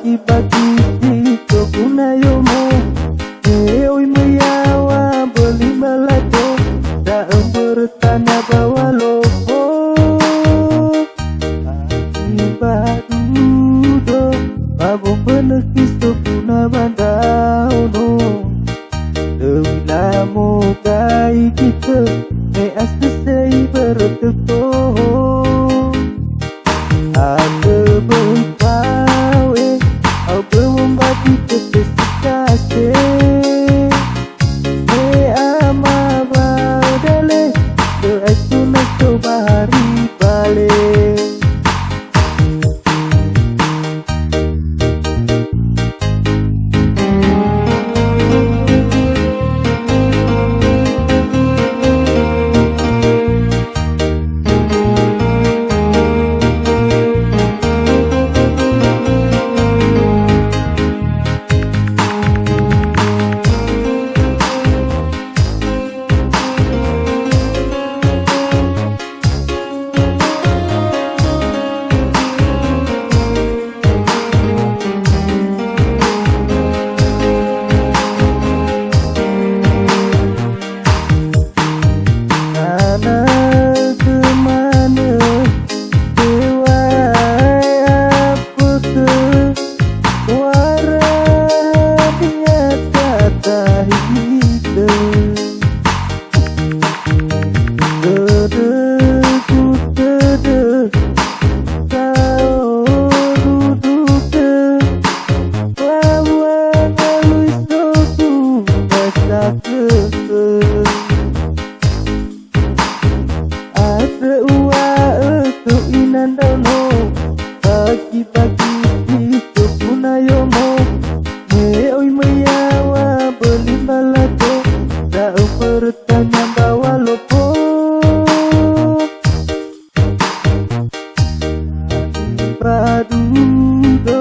bagi-bagi itu gunayomo Eoi meyawa beli melado tak bertanya bawa lopo Akibadudo babong benekis to guna bandauno Dewi lamo kai kita me asesei berteko Ada berpawe au bewombati ketesikase Me ama baudale de asuna sobari bale Bagi-bagi itu gunayomo Eoi meyawa beli malado tak bertanya bawa lopo Akibadudo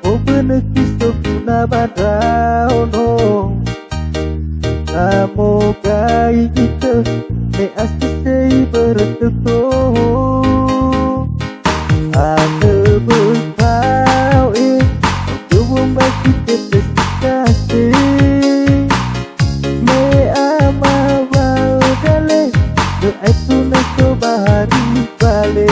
oh benekis to guna bandauno Namo gai kita me asesei berteko Ada berpawe bewombati ketesikase Me ama baudale de asuna sobari bale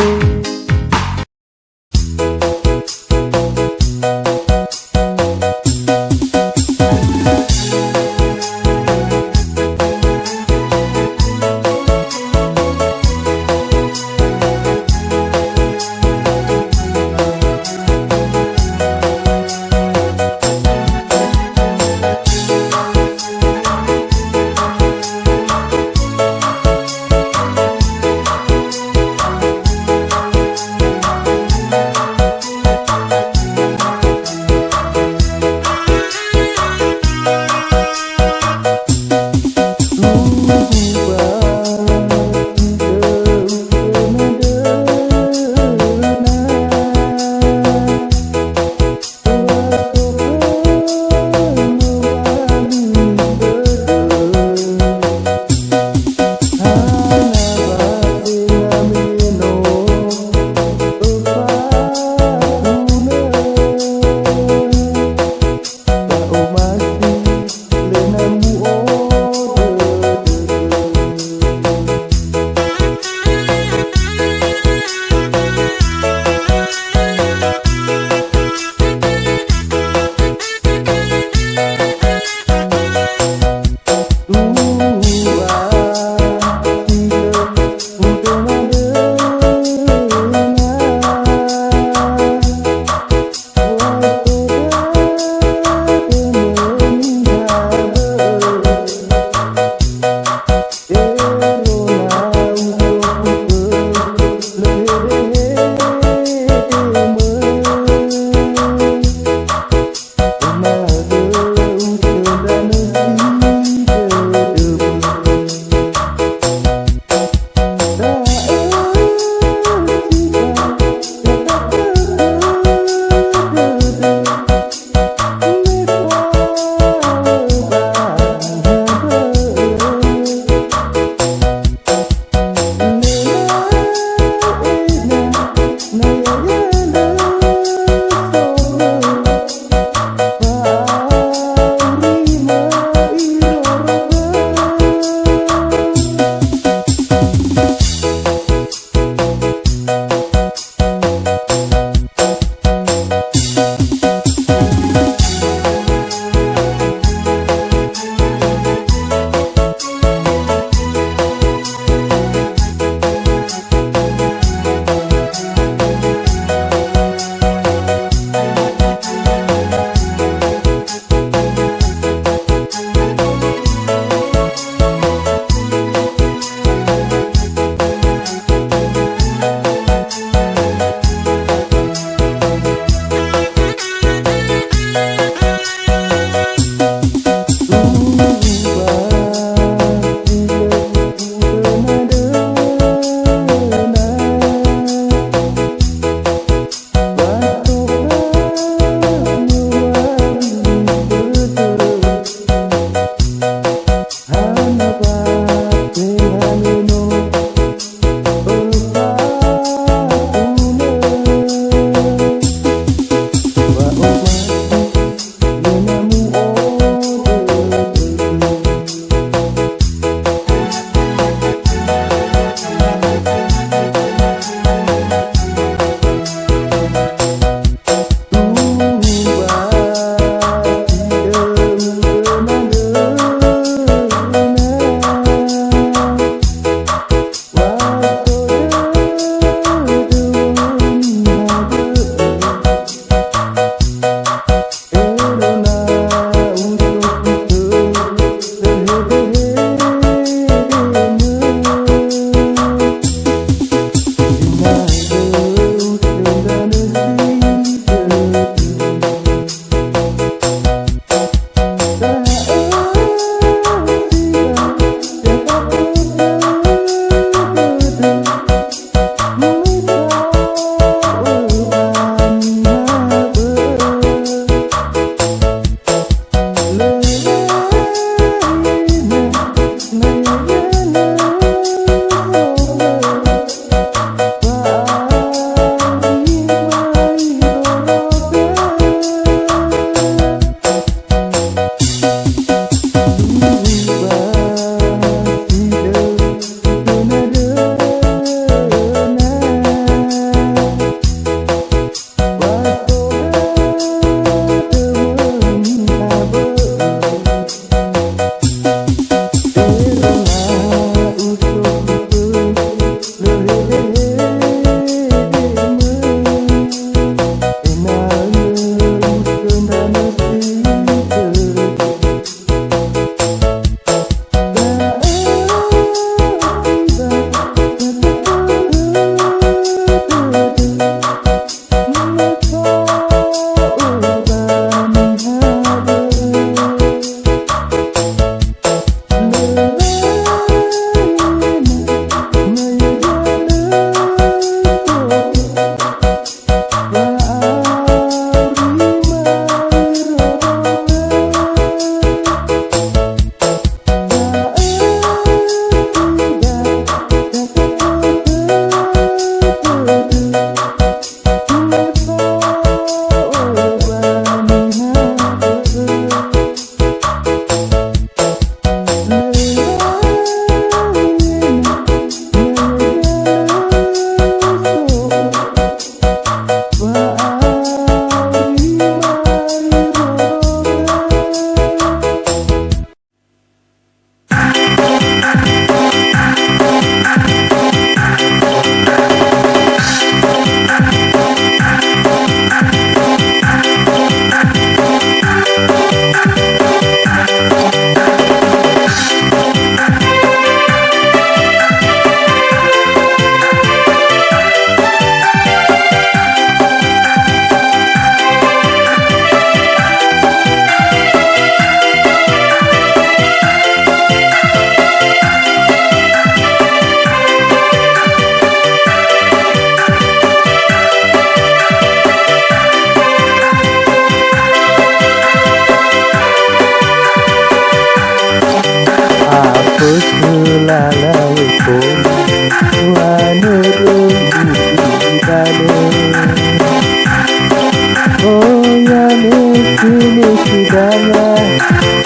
sini sidanga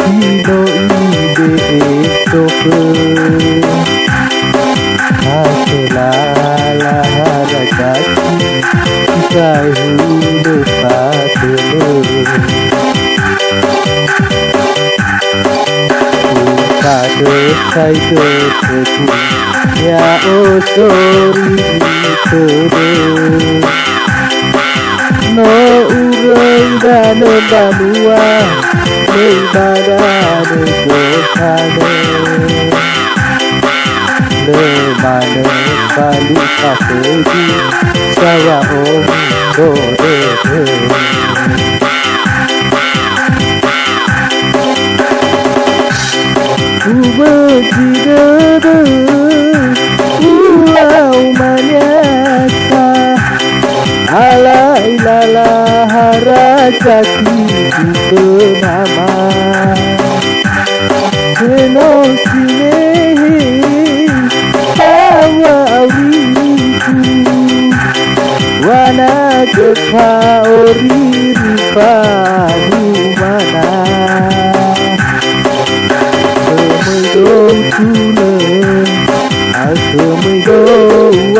Dino ide estoke Haselala haragati Kai hulu patele Kade kai keteku Ya osori tede No urang dana banua Nei badane kotane Le mane balu kafedi Sawa om kode Ubejidede Ulau manyata Alai lala harajaki Dipenama Senosinehi Awa awiku Wana jeka oriri panumana Semedong tune Semedong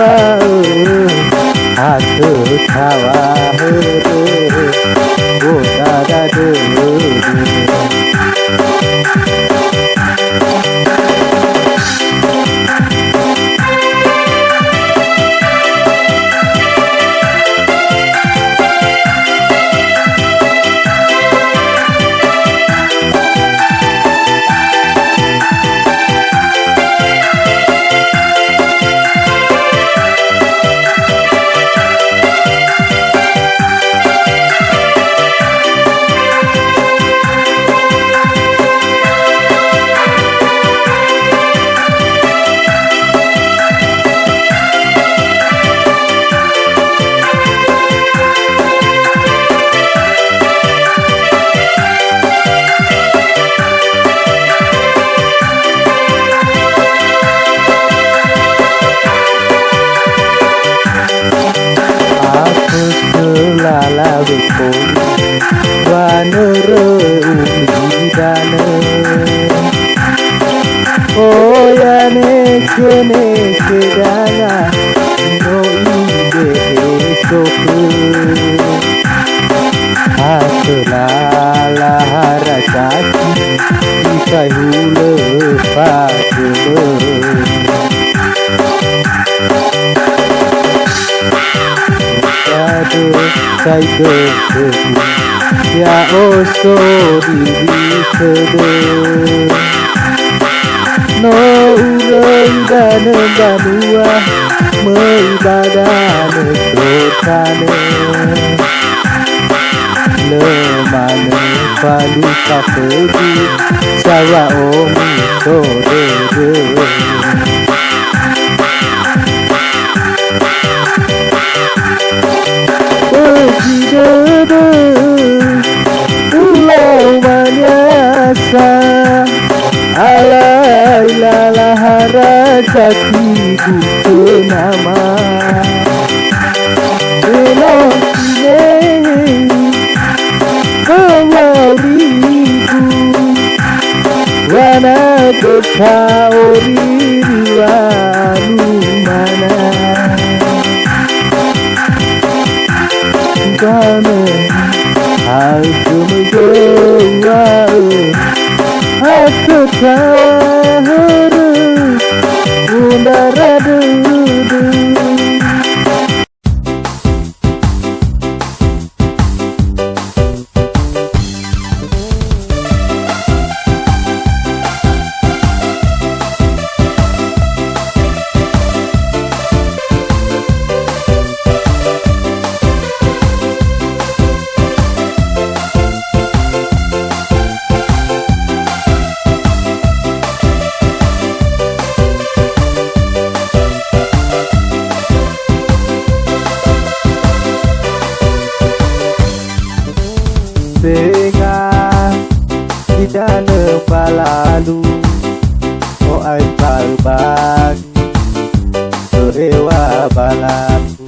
Aku tawa hore Boda dada Lala bekon wanere umidane oyane kene kedanga no ide esoku Haselala harajaki Ikai hule patele Kai keteku Ya osori tede No urang dana banua Mei badane kotane Le mane palu kafedi Sawa om todede Ubejidede Ulau manyasa Alai lala harajaki Dipenama Senosinehi Kawariku Wana kota oriri wanumana Kane aku mendoa aku tahu undara dudu Dengan tidak nepalalu Oh ai berbagi Serewa balaku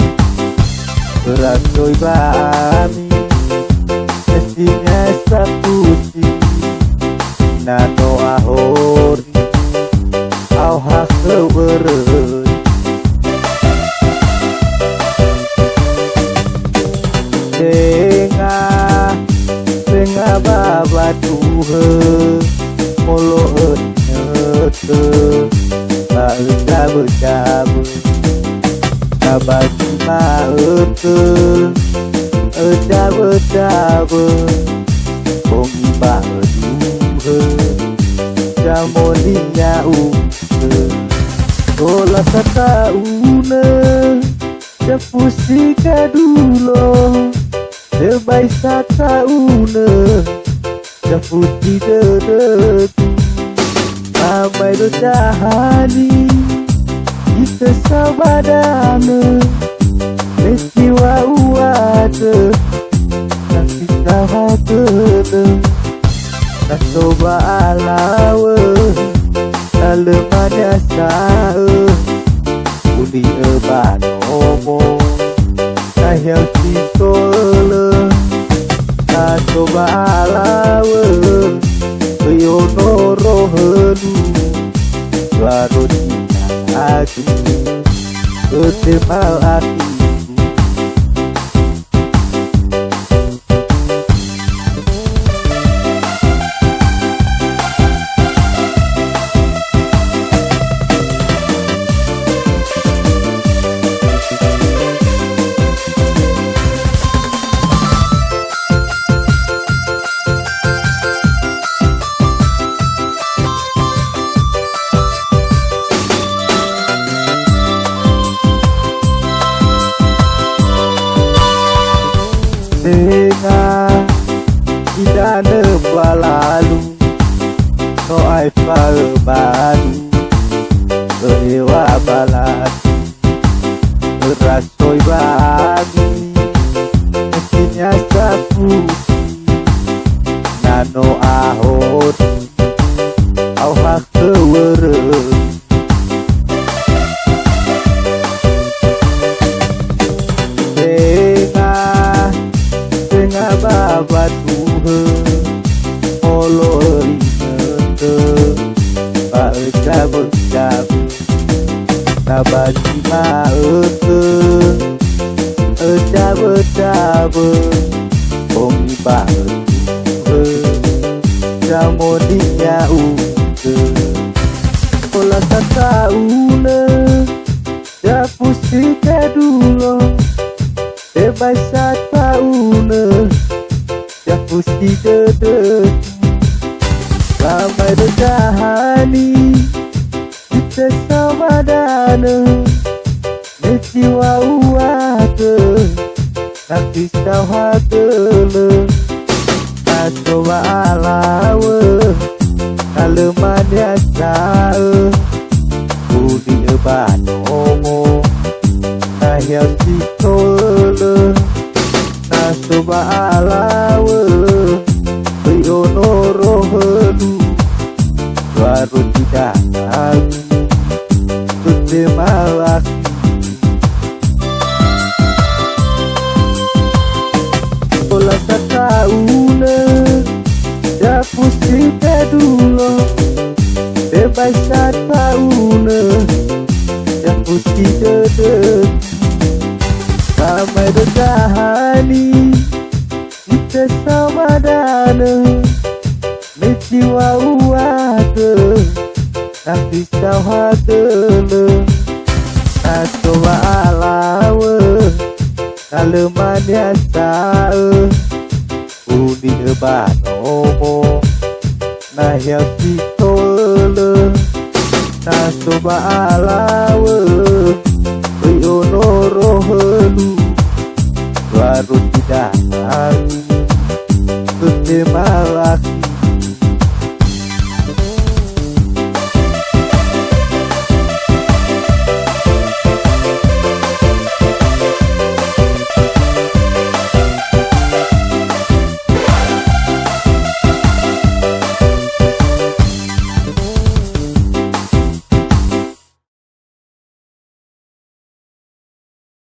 Beratoi bami Mestinya sakusi nano ahori au hakeureuy Tengah babatuheun moloeun neuteuh baeucabeut-cabeut kabagi maeuteun cabeut-cabeut bongi baeuduheun jamoni nyaukeun olah satauneun cepusi kadulo sebai satauneun cepusi dedetu amai docahani kita sabadana peristiwa uade nanti sahateun nak coba alawe alemannya sae uli ebanomo yang sitole nak coba alawe yono rohelu baru aku ketemal hatiku Tengah idane balalu no ai baru lewa baladu rasoi bagi mestinya sapusi nano ahor au hakeureuy babatuheun moloeun neuteuh baeucabeut-cabeut kabagi maeuteun cabeut-cabeut bongi baeuduheun jamoni nyaukeun olah satauneun cepusi kadulo sebai satauneun cepusi dedetu amai docahani kita sabadana peristiwa uade nanti sahateun nak coba alawe alemannya sae uli ebanomo yang sitole nak coba alawe yono rohelu baru tidak aku ketemal hatiku olah satauneun cepusi kadulo sebai satauneun cepusi dedetu amai docahani kita sabadana peristiwa uade nanti sahateun nak coba alawe alemannya sae uli ebanomo yang sitole nak coba alawe yono rohelu baru tidak aku ketemal hatiku